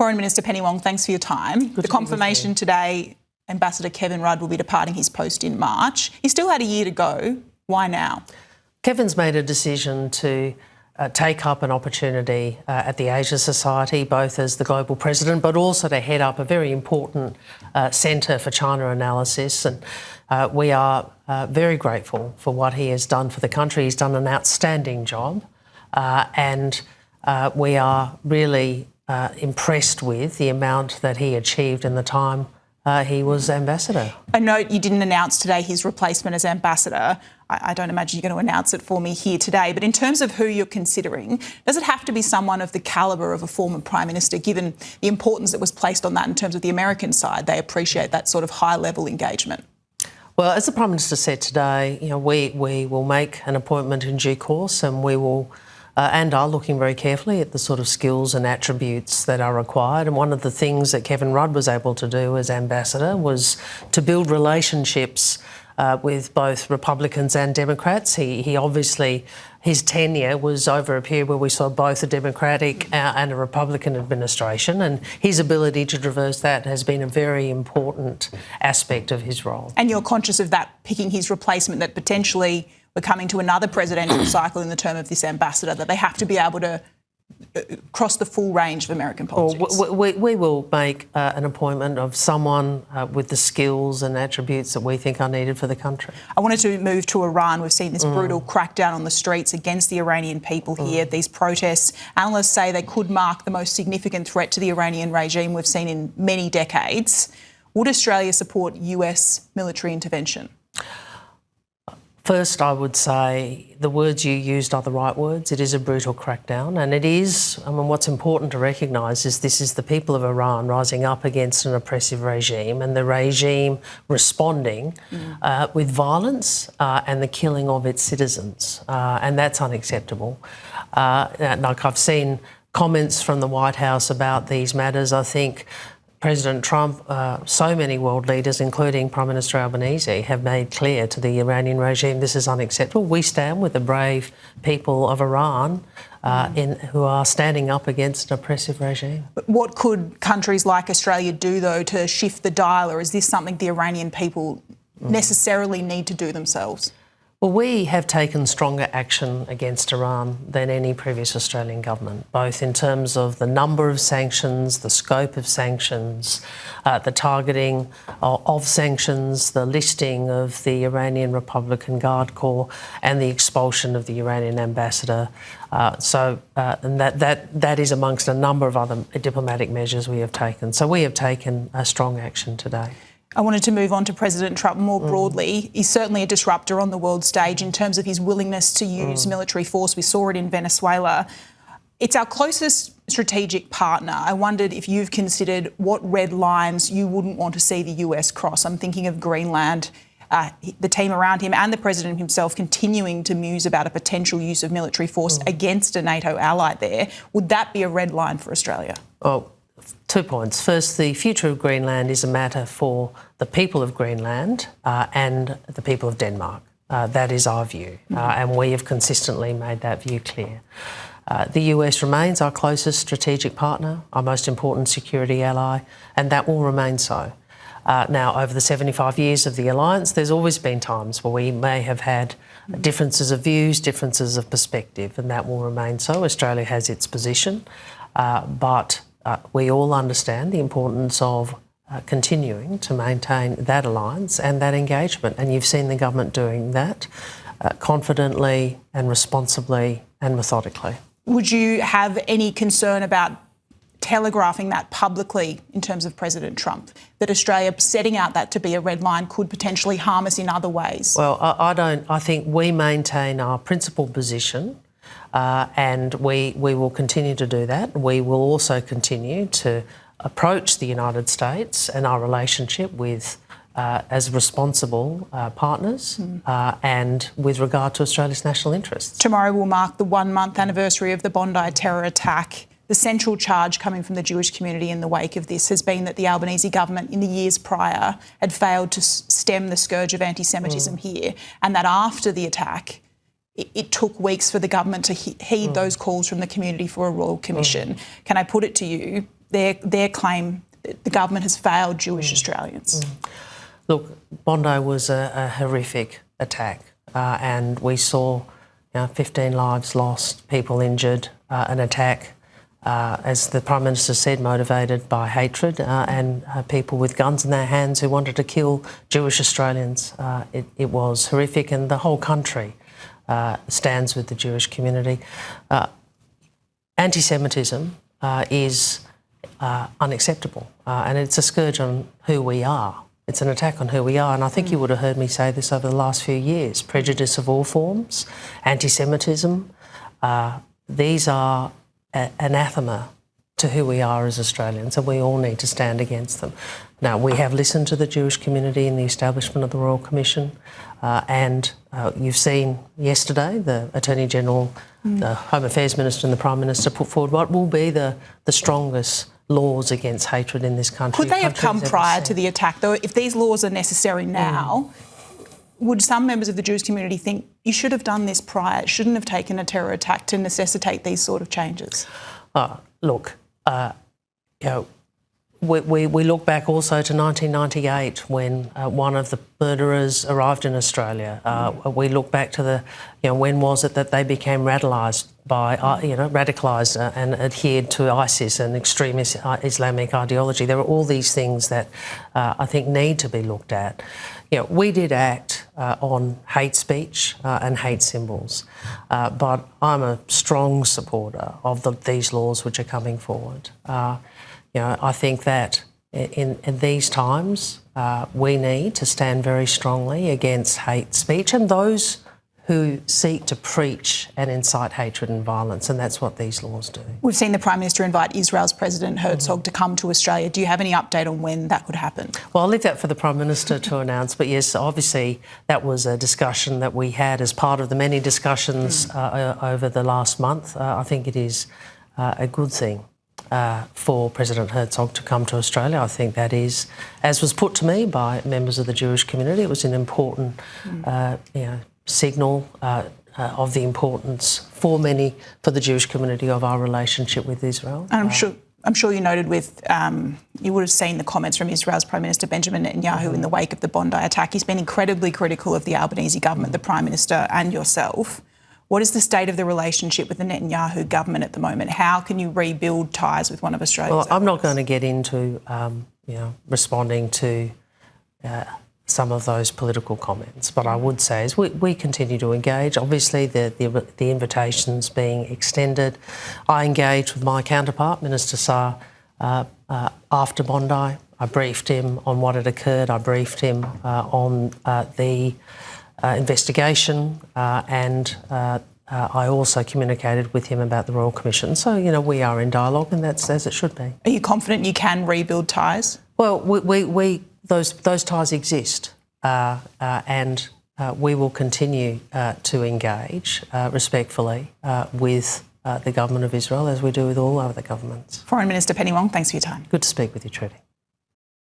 Foreign Minister Penny Wong, thanks for your time. The confirmation today, Ambassador Kevin Rudd will be departing his post in March. He still had a year to go. Why now? Kevin's made a decision to take up an opportunity at the Asia Society, both as the global president, but also to head up a very important centre for China analysis. And we are very grateful for what he has done for the country. He's done an outstanding job, and we are really impressed with the amount that he achieved in the time he was ambassador. I note you didn't announce today his replacement as ambassador. I don't imagine you're going to announce it for me here today, but in terms of who you're considering, does it have to be someone of the calibre of a former Prime Minister, given the importance that was placed on that in terms of the American side? They appreciate that sort of high-level engagement. Well, as the Prime Minister said today, we will make an appointment in due course, and we will and are looking very carefully at the sort of skills and attributes that are required. And one of the things that Kevin Rudd was able to do as ambassador was to build relationships with both Republicans and Democrats. He obviously, his tenure was over a period where we saw both a Democratic and a Republican administration, and his ability to traverse that has been a very important aspect of his role. And you're conscious of that, picking his replacement, that potentially we're coming to another presidential cycle in the term of this ambassador, that they have to be able to cross the full range of American politics? Well, we will make an appointment of someone with the skills and attributes that we think are needed for the country. I wanted to move to Iran. We've seen this brutal crackdown on the streets against the Iranian people here. These protests, analysts say they could mark the most significant threat to the Iranian regime we've seen in many decades. Would Australia support US military intervention? First, I would say the words you used are the right words. It is a brutal crackdown, and it is, what's important to recognise is this is the people of Iran rising up against an oppressive regime, and the regime responding with violence and the killing of its citizens, and that's unacceptable. Like, I've seen comments from the White House about these matters. I think President Trump, so many world leaders, including Prime Minister Albanese, have made clear to the Iranian regime this is unacceptable. We stand with the brave people of Iran who are standing up against an oppressive regime. But what could countries like Australia do, though, to shift the dial, or is this something the Iranian people necessarily need to do themselves? Well, we have taken stronger action against Iran than any previous Australian government, both in terms of the number of sanctions, the scope of sanctions, the targeting of sanctions, the listing of the Iranian Republican Guard Corps and the expulsion of the Iranian ambassador. And that is amongst a number of other diplomatic measures we have taken. So we have taken a strong action today. I wanted to move on to President Trump more broadly. He's certainly a disruptor on the world stage in terms of his willingness to use military force. We saw it in Venezuela. It's our closest strategic partner. I wondered if you've considered what red lines you wouldn't want to see the US cross. I'm thinking of Greenland, the team around him and the president himself continuing to muse about a potential use of military force against a NATO ally there. Would that be a red line for Australia? Oh, 2 points. First, the future of Greenland is a matter for the people of Greenland and the people of Denmark. That is our view, and we have consistently made that view clear. The US remains our closest strategic partner, our most important security ally, and that will remain so. Now, over the 75 years of the alliance, there's always been times where we may have had differences of views, differences of perspective, and that will remain so. Australia has its position, but we all understand the importance of continuing to maintain that alliance and that engagement. And you've seen the government doing that confidently and responsibly and methodically. Would you have any concern about telegraphing that publicly in terms of President Trump, that Australia setting out that to be a red line could potentially harm us in other ways? Well, I don't. I think we maintain our principled position. And we will continue to do that. We will also continue to approach the United States and our relationship with as responsible partners and with regard to Australia's national interests. Tomorrow will mark the 1-month anniversary of the Bondi terror attack. The central charge coming from the Jewish community in the wake of this has been that the Albanese government in the years prior had failed to stem the scourge of antisemitism here, and that after the attack it took weeks for the government to heed those calls from the community for a royal commission. Can I put it to you, their claim that the government has failed Jewish Australians? Look, Bondi was a horrific attack, and we saw 15 lives lost, people injured, an attack, as the Prime Minister said, motivated by hatred and people with guns in their hands who wanted to kill Jewish Australians. It was horrific, and the whole country stands with the Jewish community. Antisemitism is unacceptable, and it's a scourge on who we are. It's an attack on who we are, and I think you would have heard me say this over the last few years. Prejudice of all forms, anti-Semitism, these are anathema to who we are as Australians, and we all need to stand against them. Now, we have listened to the Jewish community in the establishment of the Royal Commission, and you've seen yesterday the Attorney-General, the Home Affairs Minister and the Prime Minister put forward what will be the strongest laws against hatred in this country. Could they have come prior to the attack, though? If these laws are necessary now, would some members of the Jewish community think you should have done this prior, shouldn't have taken a terror attack to necessitate these sort of changes? Look, we look back also to 1998 when one of the murderers arrived in Australia. We look back to when was it that they became radicalised and adhered to ISIS and extremist Islamic ideology. There are all these things that I think need to be looked at. We did act on hate speech and hate symbols, but I'm a strong supporter of these laws which are coming forward. I think that in these times we need to stand very strongly against hate speech and those who seek to preach and incite hatred and violence, and that's what these laws do. We've seen the Prime Minister invite Israel's President Herzog to come to Australia. Do you have any update on when that could happen? Well, I'll leave that for the Prime Minister to announce, but yes, obviously that was a discussion that we had as part of the many discussions over the last month. I think it is a good thing for President Herzog to come to Australia. I think that is, as was put to me by members of the Jewish community, it was an important signal of the importance for the Jewish community of our relationship with Israel. And I'm sure you noted you would have seen the comments from Israel's Prime Minister Benjamin Netanyahu in the wake of the Bondi attack. He's been incredibly critical of the Albanese government, the Prime Minister and yourself. What is the state of the relationship with the Netanyahu government at the moment? How can you rebuild ties with one of Australia's? Well, I'm not going to get into responding to some of those political comments, but I would say is we continue to engage. Obviously, the invitation's being extended. I engaged with my counterpart, Minister Sarr, after Bondi. I briefed him on what had occurred. I briefed him on the investigation, and I also communicated with him about the Royal Commission. So, we are in dialogue, and that's as it should be. Are you confident you can rebuild ties? Well, those ties exist, and we will continue to engage respectfully with the government of Israel, as we do with all other governments. Foreign Minister Penny Wong, thanks for your time. Good to speak with you, Trudy.